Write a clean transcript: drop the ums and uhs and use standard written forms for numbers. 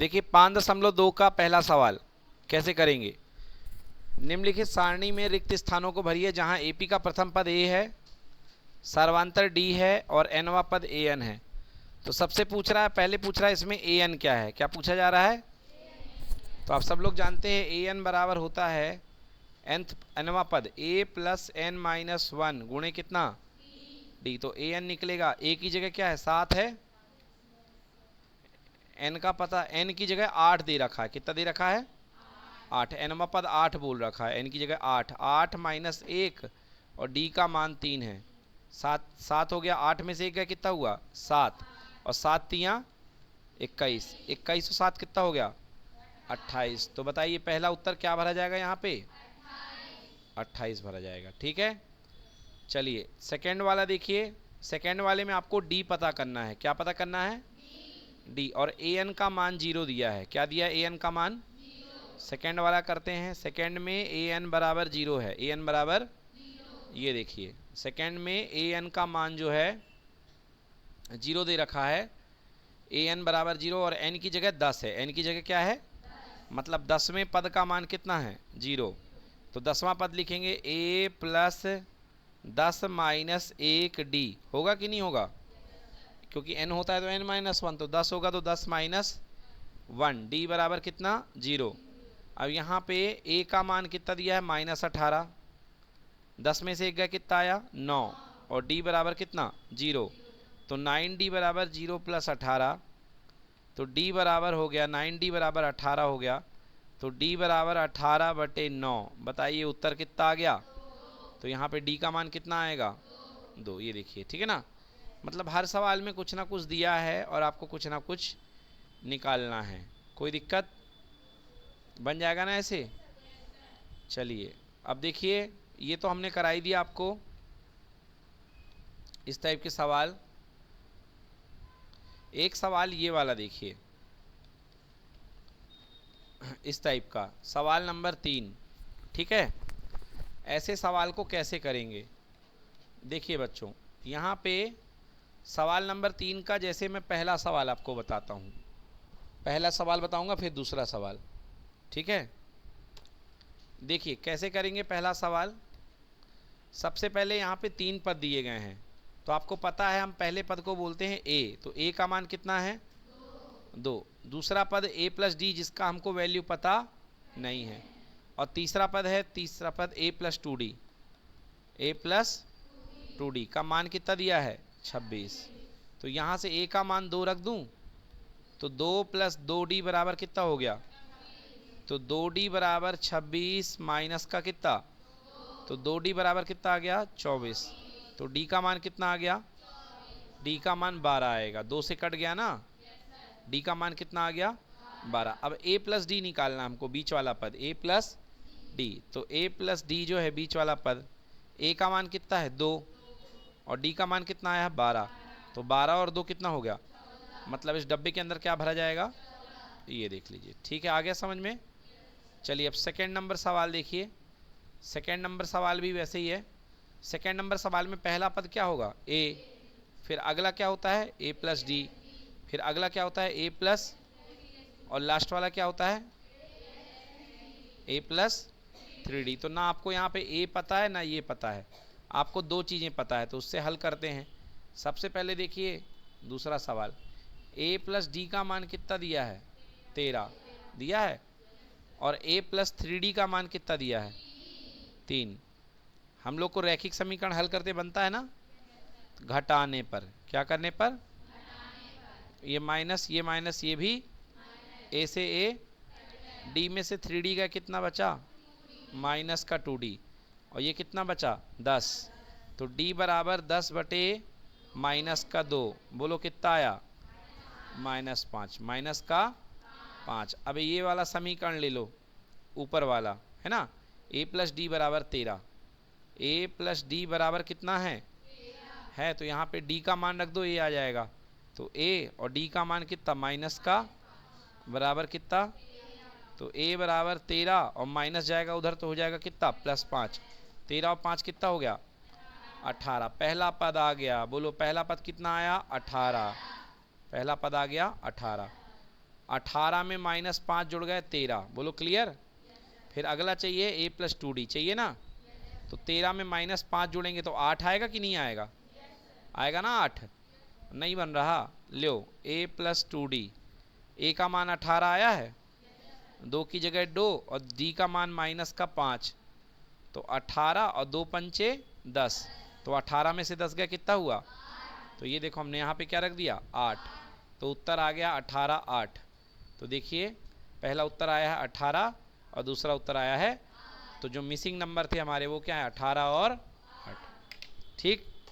देखिए 5.2 का पहला सवाल कैसे करेंगे। निम्नलिखित सारणी में रिक्त स्थानों को भरिए जहां एपी का प्रथम पद ए है, सर्वांतर डी है और एनवा पद ए एन है। तो सबसे पूछ रहा है, पहले पूछ रहा है इसमें ए एन क्या है, क्या पूछा जा रहा है। तो आप सब लोग जानते हैं ए एन बराबर होता है एनवा पद ए प्लस एन माइनस वन गुणे कितना डी। तो ए एन निकलेगा, ए की जगह क्या है 7 है, एन का पता एन की जगह 8 दे रखा है, कितना दे रखा है 8, एनवा पद 8 बोल रखा है, एन की जगह 8, 8 माइनस 1 और डी का मान 3 है, 7 हो गया, 8 में से 1 गया कितना हुआ 7 और 7 तियाँ 21, 21 और 7 कितना हो गया 28। तो बताइए पहला उत्तर क्या भरा जाएगा यहाँ पे 28 भरा जाएगा। ठीक है, चलिए सेकेंड वाला देखिए। सेकेंड वाले में आपको डी पता करना है, क्या पता करना है डी, और ए एन का मान 0 दिया है, क्या दिया है ए एन का मान। सेकेंड वाला करते हैं, सेकेंड में ए एन बराबर 0 है, ए एन बराबर ये देखिए सेकेंड में ए एन का मान जो है 0 दे रखा है, ए एन बराबर 0 और एन की जगह 10 है, एन की जगह क्या है मतलब 10वें पद का मान कितना है 0। तो 10वां पद लिखेंगे ए प्लस 10 माइनस 1 डी, होगा कि नहीं होगा, क्योंकि n होता है तो n माइनस 1, तो 10 होगा तो 10 माइनस 1, डी बराबर कितना 0। अब यहाँ पे a का मान कितना दिया है -18, 10 में से 1 गया कितना आया 9 और d बराबर कितना 0, तो 9d बराबर 0 प्लस 18, तो d बराबर हो गया 9d बराबर 18 हो गया, तो d बराबर 18/9। बताइए उत्तर कितना आ गया। तो यहाँ पे d का मान कितना आएगा 2, ये देखिए ठीक है ना। मतलब हर सवाल में कुछ ना कुछ दिया है और आपको कुछ ना कुछ निकालना है, कोई दिक्कत बन जाएगा ना ऐसे। चलिए अब देखिए ये तो हमने कराई दिया आपको इस टाइप के सवाल। एक सवाल ये वाला देखिए, इस टाइप का सवाल नंबर 3, ठीक है। ऐसे सवाल को कैसे करेंगे देखिए बच्चों, यहाँ पे सवाल नंबर 3 का जैसे मैं पहला सवाल आपको बताता हूँ, पहला सवाल बताऊंगा फिर दूसरा सवाल, ठीक है। देखिए कैसे करेंगे पहला सवाल। सबसे पहले यहाँ पे 3 पद दिए गए हैं, तो आपको पता है हम पहले पद को बोलते हैं a, तो a का मान कितना है 2। दूसरा पद a प्लस डी जिसका हमको वैल्यू पता नहीं है, और तीसरा पद है a plus 2d, a plus 2d का मान कितना दिया है 26। तो यहाँ से a का मान 2 रख दूँ तो 2 प्लस 2d बराबर कितना हो गया, तो 2d बराबर 26 माइनस का कितना, तो 2d बराबर कितना आ गया 24। तो d का मान कितना आ गया, d का मान 12 आएगा, 2 से कट गया ना, d का मान कितना आ गया 12। अब a प्लस डी निकालना हमको, बीच वाला पद a प्लस डी, तो a प्लस डी जो है बीच वाला पद, a का मान कितना है 2 और d का मान कितना आया 12, तो 12 और 2 कितना हो गया, मतलब इस डब्बे के अंदर क्या भरा जाएगा ये देख लीजिए। ठीक है, आ गया समझ में। चलिए अब सेकेंड नंबर सवाल देखिए। सेकेंड नंबर सवाल भी वैसे ही है। सेकेंड नंबर सवाल में पहला पद क्या होगा a, फिर अगला क्या होता है a प्लस डी, फिर अगला क्या होता है a प्लस, और लास्ट वाला क्या होता है a प्लस 3d। तो ना आपको यहाँ पे a पता है ना ये पता है, आपको 2 चीज़ें पता है, तो उससे हल करते हैं। सबसे पहले देखिए दूसरा सवाल, a प्लस डी का मान कितना दिया है 13 दिया है, और a प्लस 3d का मान कितना दिया है 3। हम लोग को रैखिक समीकरण हल करते बनता है ना घटाने पर, क्या करने पर, ये माइनस ये भी, a से a, d में से 3d का कितना बचा माइनस का 2d, और ये कितना बचा 10, तो d बराबर 10 बटे माइनस का 2, बोलो कितना आया -5, माइनस का 5। अब ये वाला समीकरण ले लो ऊपर वाला है ना, a प्लस डी बराबर 13, a प्लस डी बराबर कितना है तो यहाँ पे d का मान रख दो, a आ जाएगा, तो a और d का मान कितना माइनस का बराबर कितना, तो a बराबर 13 और माइनस जाएगा उधर तो हो जाएगा कितना +5, 13 और 5 कितना हो गया 18। पहला पद आ गया, बोलो पहला पद कितना आया 18, पहला पद आ गया 18। 18 में -5 जुड़ गए 13, बोलो क्लियर। फिर अगला चाहिए a + 2d, चाहिए ना। तो 13 में -5 जुड़ेंगे तो 8 आएगा कि नहीं आएगा? आएगा ना 8। नहीं बन रहा, लो a + 2d। a का मान 18 आया है, 2 की जगह 2 और d का मान -5, तो 18 और 2 पंचे 10, तो 18 में से 10 गया, कितना हुआ? तो ये देखो हमने यहाँ पे क्या रख दिया, 8। तो उत्तर आ गया 18 8। तो देखिए पहला उत्तर आया है 18 और दूसरा उत्तर आया है, तो जो मिसिंग नंबर थे हमारे वो क्या है, 18 और 8। ठीक।